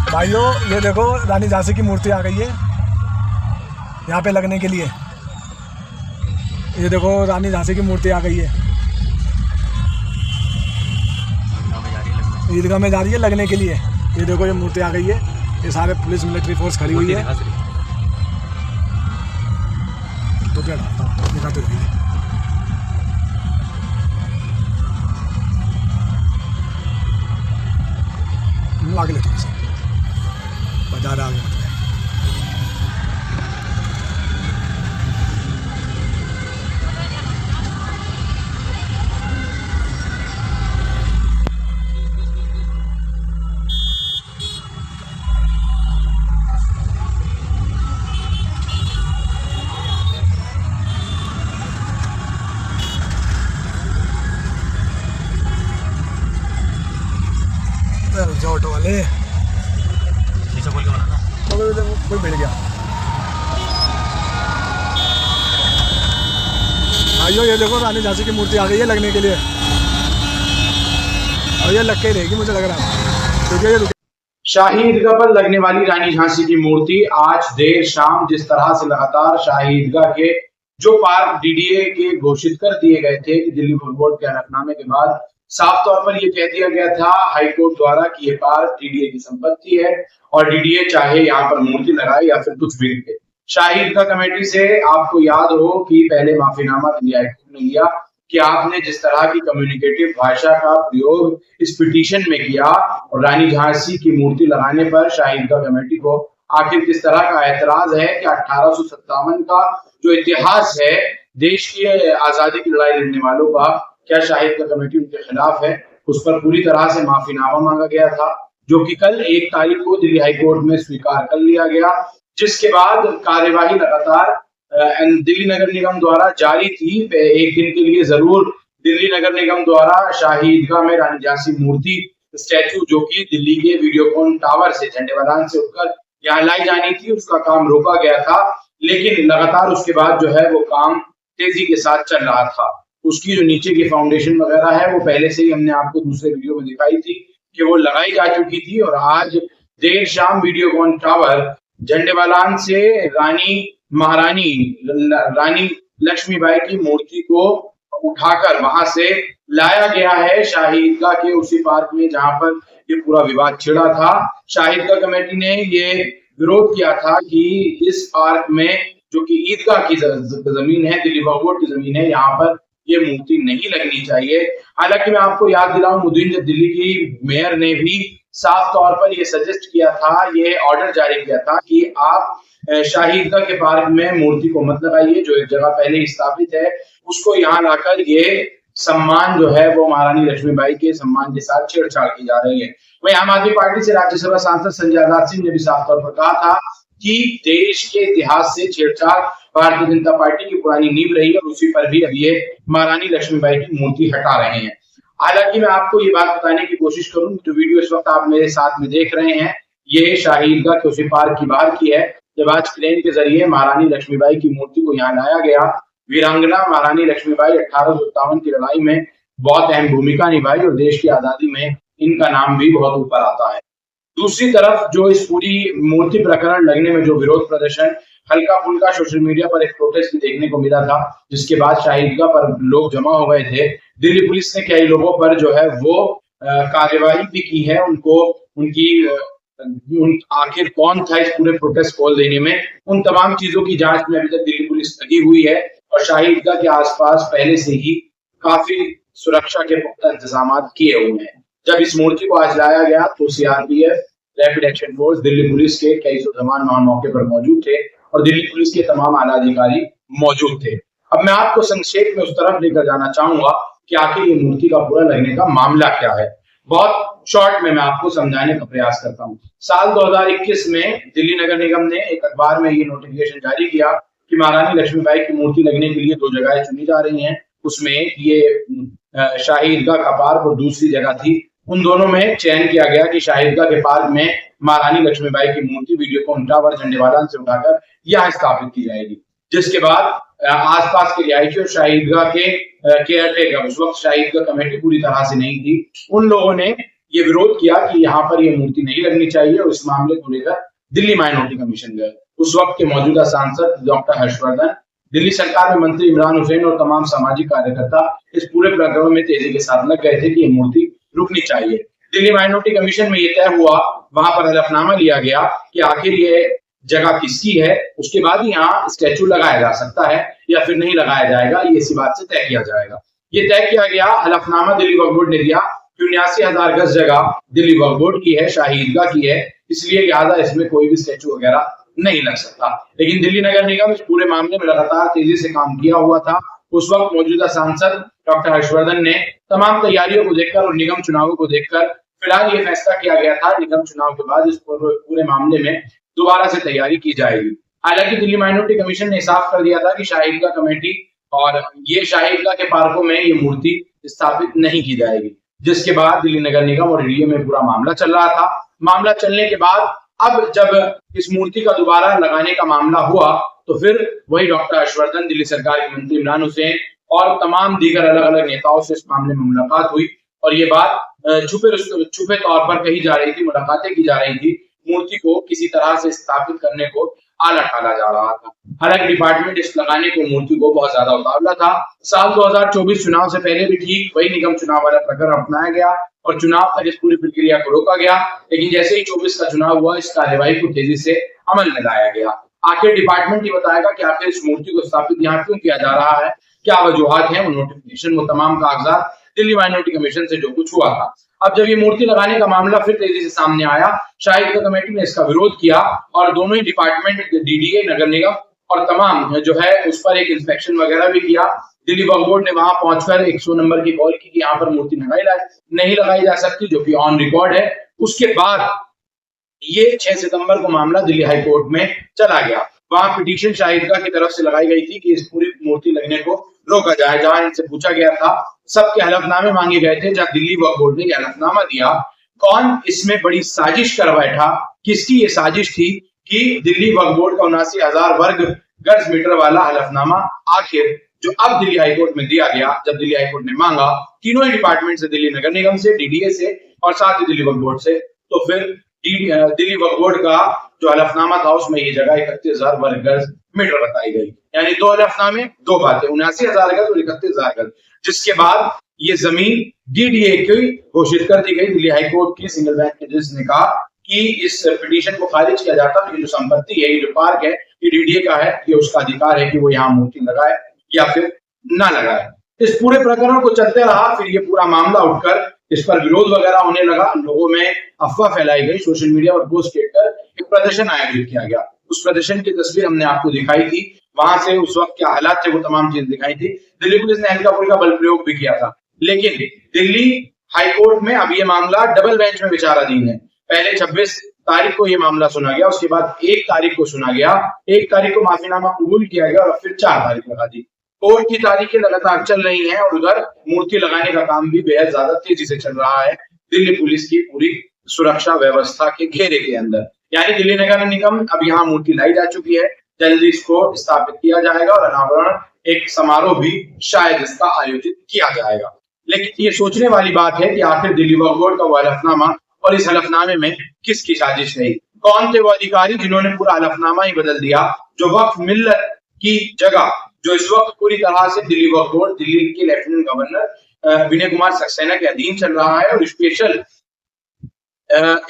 भाइयों ये देखो रानी झांसी की मूर्ति आ गई है यहाँ पे लगने के लिए। ये देखो रानी झांसी की मूर्ति आ गई है, ईदगाह में जा रही है लगने के लिए। ये देखो ये मूर्ति आ गई है, ये सारे पुलिस मिलिट्री फोर्स खड़ी हुई है। तो क्या दिखाते रहिए। आगे ले थोड़ा सा बाजार आगे मतलब जो ऑटो वाले बोल के बनाना कोई मिल गया। भाइयों ये देखो रानी झांसी की मूर्ति आ गई है लगने के लिए और ये लग के रहेगी मुझे लग रहा है क्योंकि ये शाही ईदगाह पर लगने वाली रानी झांसी की मूर्ति आज देर शाम जिस तरह से लगातार शाही ईदगाह के जो पार्क डीडीए के घोषित कर दिए गए थे कि दिल्ली वक्फ बोर्ड के हलफनामे के बाद साफ तौर पर यह कह दिया गया था हाईकोर्ट द्वारा कि ये पार्क डीडीए की संपत्ति है और डीडीए चाहे यहाँ पर मूर्ति लगाए या फिर कुछ भी करे। शाही ईदगाह कमेटी से आपको याद हो कि पहले माफीनामा दिल्ली हाईकोर्ट ने लिया कि आपने जिस तरह की कम्युनिकेटिव भाषा का प्रयोग इस पिटीशन में किया और रानी झांसी की मूर्ति लगाने पर शाही ईदगाह कमेटी को आखिर किस तरह का एतराज है कि 1857 का जो इतिहास है देश की आजादी की लड़ाई लड़ने वालों का, क्या शाही ईदगाह कमेटी उनके खिलाफ है। उस पर पूरी तरह से माफीनामा मांगा गया था जो कि कल 1 तारीख को दिल्ली हाईकोर्ट में स्वीकार कर लिया गया, जिसके बाद कार्यवाही लगातार दिल्ली नगर निगम द्वारा जारी थी। एक दिन के लिए जरूर दिल्ली नगर निगम द्वारा शाही ईदगाह में रानी झांसी मूर्ति स्टैचू जो कि दिल्ली के वीडियोकॉन टावर से झंडेवालान से उठकर यहाँ लाई जानी थी, उसका काम रोका गया था। लेकिन लगातार उसके बाद जो है वो काम तेजी के साथ चल रहा था। उसकी जो नीचे की फाउंडेशन वगैरह है वो पहले से ही हमने आपको दूसरे वीडियो में दिखाई थी कि वो लगाई जा चुकी थी और आज देर शाम वीडियोकॉन टावर झंडेवालान से महारानी रानी लक्ष्मीबाई की मूर्ति को उठाकर वहां से लाया गया है शाही ईदगाह के उसी पार्क में जहां पर ये पूरा विवाद छिड़ा था। शाही ईदगाह कमेटी ने ये विरोध किया था कि इस पार्क में जो कि ईदगाह की जमीन है, दिल्ली वक्फ बोर्ड की जमीन है, यहाँ पर ये मूर्ति नहीं लगनी चाहिए। हालांकि मैं आपको याद दिलाऊं मुद्दीन जब दिल्ली की मेयर ने भी साफ तौर पर ये सजेस्ट किया था, ये ऑर्डर जारी किया था कि आप शाही ईदगाह के पार्क में मूर्ति को मत लगाइए, जो एक जगह पहले स्थापित है उसको यहाँ लाकर ये सम्मान जो है वो महारानी लक्ष्मीबाई के सम्मान के साथ छेड़छाड़ की जा रही है। वहीं आम आदमी पार्टी से राज्यसभा सांसद संजय आजाद सिंह ने भी साफ तौर पर कहा था कि देश के इतिहास से छेड़छाड़ भारतीय जनता पार्टी की पुरानी नींव रही है और उसी पर भी अब ये महारानी लक्ष्मीबाई की मूर्ति हटा रहे हैं। हालांकि मैं आपको ये बात बताने की कोशिश करूं, जो वीडियो इस वक्त आप मेरे साथ में देख रहे हैं ये शाही ईदगाह के उसी पार्क की बाहर की है, जब आज क्रेन के जरिए महारानी लक्ष्मीबाई की मूर्ति को यहाँ लाया गया। वीरांगना महारानी लक्ष्मीबाई 1857 की लड़ाई में बहुत अहम भूमिका निभाई और देश की आजादी में इनका नाम भी बहुत ऊपर आता है। दूसरी तरफ जो इस पूरी मूर्ति प्रकरण लगने में जो विरोध प्रदर्शन हल्का फुल्का सोशल मीडिया पर एक प्रोटेस्ट भी देखने को मिला था, जिसके बाद शाही ईदगाह पर लोग जमा हो गए थे। दिल्ली पुलिस ने कई लोगों पर जो है वो कार्यवाही भी की है, आखिर कौन था इस पूरे प्रोटेस्ट कॉल देने में, उन तमाम चीजों की जांच में अभी तक दिल्ली पुलिस लगी हुई है और शाही ईदगाह के आसपास पहले से ही काफी सुरक्षा के पुख्ता इंतजाम किए हुए हैं। जब इस मूर्ति को आज लाया गया तो CRPF, rapid action force, Delhi police के कई सौ जवान वहां मौके पर मौजूद थे और दिल्ली पुलिस के तमाम आला अधिकारी मौजूद थे। अब मैं आपको संक्षेप में उस तरफ लेकर जाना चाहूंगा कि आखिर ये मूर्ति का पूरा लगने का मामला क्या है। बहुत शॉर्ट में मैं आपको समझाने का प्रयास करता हूँ। साल 2021 में दिल्ली नगर निगम ने एक अखबार में ये नोटिफिकेशन जारी किया कि महारानी लक्ष्मीबाई की मूर्ति लगने के लिए 2 जगहें चुनी जा रही हैं। उसमें ये शाही ईदगाह का पार्क और दूसरी जगह थी। उन दोनों में चयन किया गया कि शाही ईदगाह के पार्क में महारानी लक्ष्मीबाई की मूर्ति वीडियोकॉन टावर झंडेवालान से उठाकर यहाँ स्थापित की जाएगी, जिसके बाद आसपास के रिहायशी और शाही ईदगाह के केयर टेकर, उस वक्त शाही ईदगाह कमेटी पूरी तरह से नहीं थी, उन लोगों ने ये विरोध किया कि यहाँ पर ये मूर्ति नहीं लगनी चाहिए और इस मामले को लेकर दिल्ली माइनॉरिटी कमीशन गए। उस वक्त के मौजूदा सांसद डॉक्टर हर्षवर्धन, दिल्ली सरकार में मंत्री इमरान हुसैन और तमाम सामाजिक कार्यकर्ता इस पूरे प्रकरण में तेजी के साथ लग गए थे कि ये मूर्ति रुकनी चाहिए। दिल्ली माइनॉरिटी कमीशन में ये तय हुआ, वहां पर हलफनामा लिया गया कि आखिर ये जगह किसकी है, उसके बाद ही यहाँ स्टैचू लगाया जा सकता है या फिर नहीं लगाया जाएगा, ये इसी बात से तय किया जाएगा। ये तय किया गया, हलफनामा दिल्ली वक्फ बोर्ड ने दिया कि 79,000 गज जगह दिल्ली वक्फ बोर्ड की है, शाही ईदगाह की है, इसलिए लिहाजा इसमें कोई भी स्टैचू वगैरह नहीं लग सकता। लेकिन दिल्ली नगर निगम इस पूरे मामले में लगातार तेजी से काम किया हुआ था। उस वक्त मौजूदा सांसद डॉक्टर हर्षवर्धन ने तमाम तैयारियों को देखकर और निगम चुनावों को देखकर फिलहाल ये फैसला किया गया था, निगम चुनाव के बाद इस पूरे मामले में दोबारा से तैयारी की जाएगी। हालांकि दिल्ली माइनॉरिटी कमीशन ने साफ कर दिया था कि शाही ईदगाह कमेटी और ये शाही ईदगाह के पार्कों में ये मूर्ति स्थापित नहीं की जाएगी, जिसके बाद दिल्ली नगर निगम और डीडीए में पूरा मामला चल रहा था। मामला चलने के बाद अब जब इस मूर्ति का दोबारा लगाने का मामला हुआ तो फिर वही डॉक्टर हर्षवर्धन, दिल्ली सरकार के मंत्री इमरान हुसैन और तमाम दीगर अलग अलग नेताओं से इस मामले में मुलाकात हुई और ये बात छुपे तौर पर कही जा रही थी, मुलाकातें की जा रही थी, मूर्ति को किसी तरह से स्थापित करने को आला टाला जा रहा था। हालांकि डिपार्टमेंट इस लगाने को मूर्ति को बहुत ज्यादा उतावला था। साल 2024 चुनाव से पहले भी ठीक वही निगम चुनाव वाला प्रकरण अपनाया गया और चुनाव तक इस पूरी प्रक्रिया को रोका गया, लेकिन जैसे ही 24 का चुनाव हुआ इस कार्यवाही को तेजी से अमल में लाया गया। आखिर डिपार्टमेंट ये बताएगा कि आखिर इस मूर्ति को स्थापित यहाँ क्यों किया जा रहा है, क्या वजूहात हैं, वो नोटिफिकेशन, वो तमाम कागजात दिल्ली माइनॉरिटी कमीशन से जो कुछ हुआ था। अब जब ये मूर्ति लगाने का मामला फिर तेजी से सामने आया, शाही ईदगाह कमेटी ने इसका विरोध किया और दोनों ही डिपार्टमेंट, डीडीए, नगर निगम और तमाम जो है उस पर एक इंस्पेक्शन वगैरह भी किया। दिल्ली वक्फ बोर्ड ने वहां पहुंचकर 100 नंबर की कॉल की कि यहाँ पर मूर्ति नहीं लगाई जा सकती, जो कि ऑन रिकॉर्ड है। उसके बाद ये 6 सितंबर को मामला दिल्ली हाई कोर्ट में चला गया। वहां पिटीशन शाही ईदगाह की तरफ से लगाई गई थी कि इस पूरी मूर्ति लगने को रोका जाए। जहां इनसे पूछा गया था, सबके हलफनामे मांगे गए थे, जब दिल्ली वक्फ बोर्ड ने हलफनामा दिया, कौन इसमें बड़ी साजिश कर बैठा, किसकी ये साजिश थी कि दिल्ली वक्फ बोर्ड का 79,000 वर्ग गज मीटर वाला हलफनामा आखिर जो अब दिल्ली हाईकोर्ट में दिया गया, जब दिल्ली हाईकोर्ट ने मांगा तीनों ही डिपार्टमेंट से, दिल्ली नगर निगम से, डीडीए से और साथ ही दिल्ली वक्फ बोर्ड से, तो फिर दिल्ली वक्फ बोर्ड का जो हलफनामा था उसमें ये जगह 31,000 वर्ग गज मीटर बताई गई। यानी 2 हलफनामे, 2 बातें, 79,000 गज और 31,000 गज, जिसके बाद ये जमीन डीडीए की घोषित कर दी गई। दिल्ली हाईकोर्ट की सिंगल बेंच के जज ने कहा कि इस पिटीशन को खारिज किया जाता है, ये जो संपत्ति है, ये जो पार्क है, ये डीडीए का है, ये उसका अधिकार है कि वो यहाँ मूर्ति लगाए या फिर ना लगाए। इस पूरे प्रकरण को चलते रहा, फिर ये पूरा मामला उठकर इस पर विरोध वगैरह होने लगा, लोगों में अफवाह फैलाई गई, सोशल मीडिया पर पोस्ट कर एक प्रदर्शन आयोजित किया गया। उस प्रदर्शन की तस्वीर हमने आपको दिखाई थी, वहां से उस वक्त क्या हालात थे वो तमाम चीज दिखाई थी। दिल्ली पुलिस ने हल्का फुल्का बल प्रयोग भी किया था, लेकिन दिल्ली हाईकोर्ट में अब ये मामला डबल बेंच में विचाराधीन है। पहले 26 तारीख को ये मामला सुना गया, उसके बाद 1 तारीख को सुना गया, 1 तारीख को माफीनामा कबूल किया गया और फिर 4 तारीख लगा दी। कोर्ट की तारीखें लगातार चल रही हैं और उधर मूर्ति लगाने का काम भी बेहद ज्यादा तेजी से चल रहा है दिल्ली पुलिस की पूरी सुरक्षा व्यवस्था के घेरे के अंदर। यानी दिल्ली नगर निगम अब यहाँ मूर्ति लाई जा चुकी है, जल्दी इसको स्थापित किया जाएगा और अनावरण एक समारोह भी शायद इसका आयोजित किया जाएगा। लेकिन ये सोचने वाली बात है कि आखिर दिल्ली वक्फ बोर्ड का वो हलफनामा और इस हलफनामे में किसकी साजिश रही, कौन थे वो अधिकारी जिन्होंने पूरा हलफनामा ही बदल दिया, जो वक्फ मिल्लत की जगह, जो इस वक्त पूरी तरह से दिल्ली वक्फ बोर्ड, दिल्ली के लेफ्टिनेंट गवर्नर विनय कुमार सक्सेना के अधीन चल रहा है और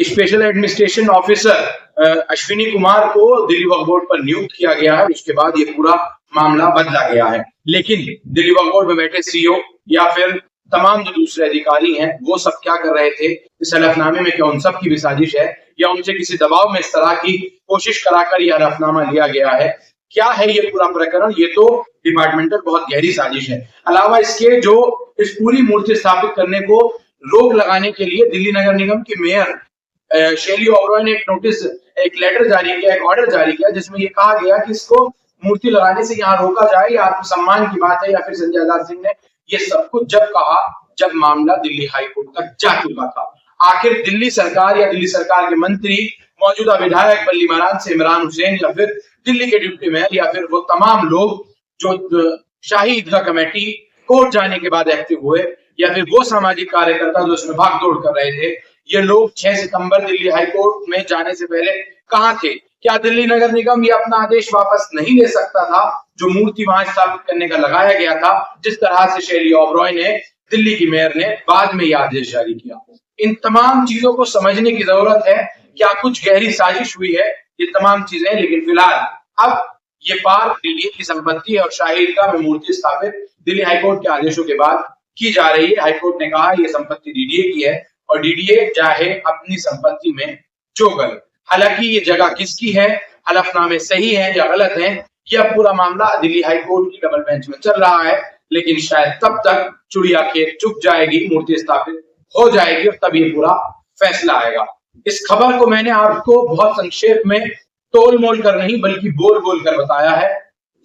special administration officer Ashwini Kumar को दिल्ली वक्फ बोर्ड पर नियुक्त किया गया है। उसके बाद ये पूरा मामला बदला गया है। लेकिन दिल्ली वक्फ बोर्ड में बैठे सीईओ या फिर तमाम जो दूसरे अधिकारी हैं वो सब क्या कर रहे थे इस हलफनामे में, क्या उन सब की भी साजिश है या उनसे किसी दबाव में इस तरह की कोशिश कराकर यह हलफनामा लिया गया है, क्या है ये पूरा प्रकरण, ये तो डिपार्टमेंटल बहुत गहरी साजिश है। अलावा इसके जो इस पूरी मूर्ति स्थापित करने को रोक लगाने के लिए दिल्ली नगर निगम की मेयर शैली ओबरॉय ने एक नोटिस, एक लेटर जारी किया, एक ऑर्डर जारी किया, जिसमें ये कहा गया कि इसको मूर्ति लगाने से यहाँ रोका जाए, या आत्मसम्मान की बात है, या फिर संजय आजाद सिंह ने ये सब कुछ जब कहा जब मामला दिल्ली हाईकोर्ट तक जा चुका था। आखिर दिल्ली सरकार या दिल्ली सरकार के मंत्री, मौजूदा विधायक बल्ली मरान से इमरान हुसैन या फिर दिल्ली के डिप्टी मेयर या फिर वो तमाम लोग जो शाही ईदगाह कमेटी कोर्ट जाने के बाद एक्टिव हुए, या फिर वो सामाजिक कार्यकर्ता जो इसमें भागदौड़ कर रहे थे, ये लोग 6 सितंबर दिल्ली हाईकोर्ट में जाने से पहले कहां थे? क्या दिल्ली नगर निगम ये अपना आदेश वापस नहीं ले सकता था जो मूर्ति वहां स्थापित करने का लगाया गया था, जिस तरह से शेली ओबरॉय ने, दिल्ली की मेयर ने बाद में यह आदेश जारी किया? इन तमाम चीजों को समझने की जरूरत है। क्या कुछ गहरी साजिश हुई है? ये तमाम चीजें, लेकिन फिलहाल अब ये पार्क डीडीए की संपत्ति है और शाही ईदगाह में मूर्ति स्थापित दिल्ली हाईकोर्ट के आदेशों के बाद की जा रही है। हाईकोर्ट ने कहा ये संपत्ति डीडीए की है और डीडीए चाहे अपनी संपत्ति में जो गलत। हालांकि ये जगह किसकी है, हलफनामे सही है या गलत है, यह पूरा मामला दिल्ली हाईकोर्ट की डबल बेंच में चल रहा है, लेकिन शायद तब तक चिड़िया खेत चुक जाएगी, मूर्ति स्थापित हो जाएगी और तब ये पूरा फैसला आएगा। इस खबर को मैंने आपको बहुत संक्षेप में तोल मोल कर नहीं बल्कि बोल बोल कर बताया है।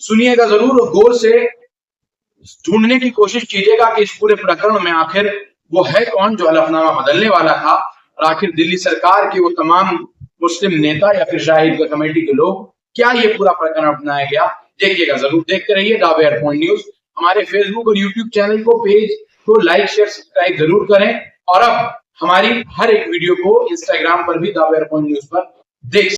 सुनिएगा जरूर और गौर से ढूंढने की कोशिश कीजिएगा कि इस पूरे प्रकरण में आखिर वो है कौन जो हलफनामा बदलने वाला था, और आखिर दिल्ली सरकार के वो तमाम मुस्लिम नेता या फिर शाही ईदगाह कमेटी के लोग, क्या ये पूरा प्रकरण अपनाया गया? देखिएगा जरूर, देखते रहिए द वेयर पॉइंट न्यूज। हमारे फेसबुक और यूट्यूब चैनल को, पेज को लाइक शेयर सब्सक्राइब जरूर करें और अब हमारी हर एक वीडियो को इंस्टाग्राम पर भी द वेयर पॉइंट न्यूज पर देख